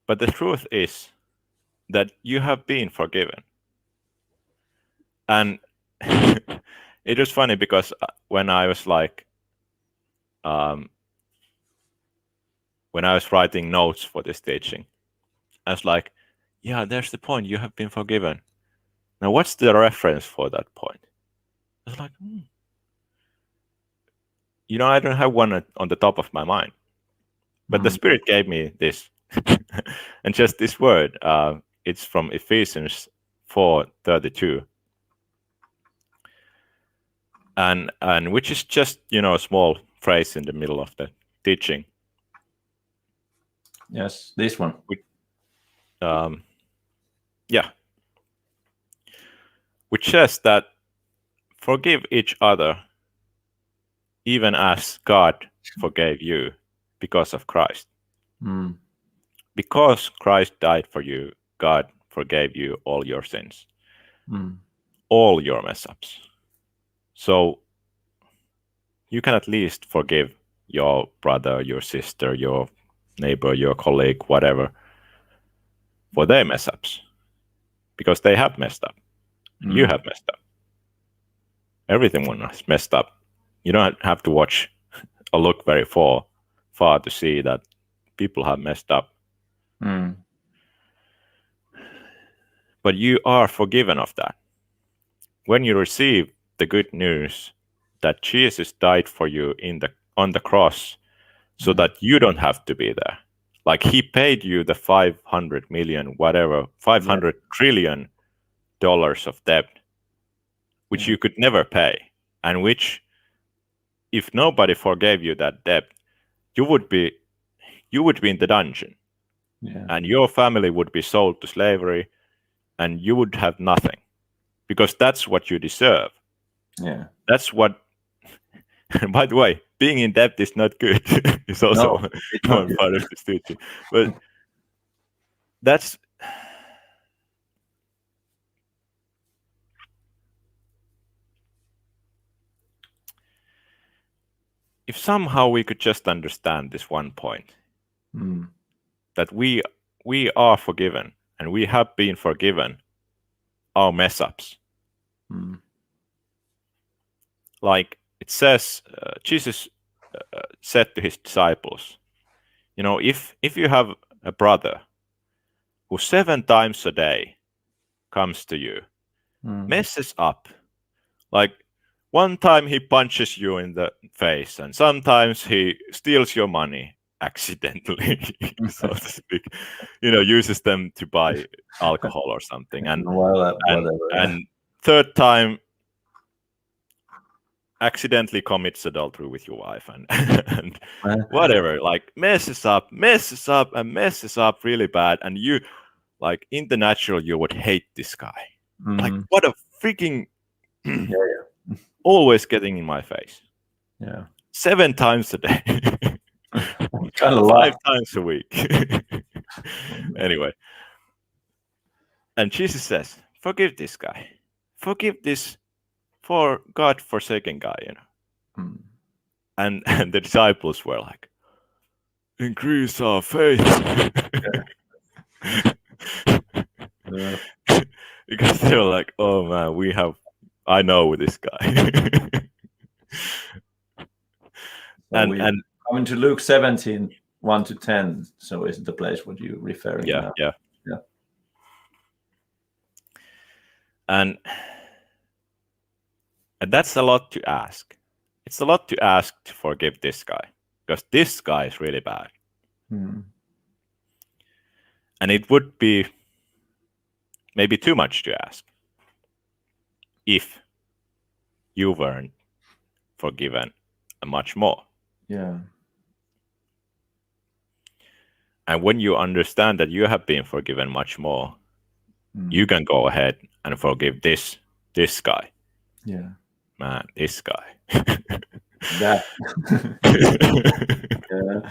But the truth is that you have been forgiven. And it was funny because when I was when I was writing notes for this teaching, I was like, yeah, there's the point. You have been forgiven. Now, what's the reference for that point? I was like, I don't have one on the top of my mind. But the Spirit gave me this. And just this word, it's from Ephesians 4:32. And which is just, a small phrase in the middle of the teaching. Yes, this one. Yeah. Which says that forgive each other even as God forgave you because of Christ. Because Christ died for you, God forgave you all your sins, all your mess-ups. So you can at least forgive your brother, your sister, your neighbor, your colleague, whatever, for their mess-ups. Because they have messed up. You have messed up. Everyone has messed up. You don't have to watch or look very far to see that people have messed up. But you are forgiven of that. When you receive the good news that Jesus died for you on the cross so that you don't have to be there. Like he paid you the 500 million, whatever, $500 trillion of debt, which you could never pay. And which, if nobody forgave you that debt, you would be in the dungeon. And your family would be sold to slavery and you would have nothing. Because that's what you deserve. Yeah. That's what. By the way, being in debt is not good. It's also one part of this teaching. But that's. If somehow we could just understand this one point, that we are forgiven and we have been forgiven our mess ups. Like it says, Jesus said to his disciples, if you have a brother who 7 times a day comes to you, messes up, like one time he punches you in the face and sometimes he steals your money accidentally, so to speak, uses them to buy alcohol or something, and third time accidentally commits adultery with your wife and whatever, like messes up really bad, and you, like, in the natural you would hate this guy. Like, what a freaking always getting in my face. 7 times a day. 5 times a week. Anyway, and Jesus says, forgive this guy, forgive this for God-forsaken guy, and the disciples were like, increase our faith. Because they were like, oh man, I know this guy. and coming to Luke 17, 1-10, so is the place what you're referring to? Yeah. And that's a lot to ask. It's a lot to ask to forgive this guy, because this guy is really bad. And it would be maybe too much to ask if you weren't forgiven much more. Yeah. And when you understand that you have been forgiven much more, you can go ahead and forgive this guy. Yeah. Man, this guy. That. Yeah.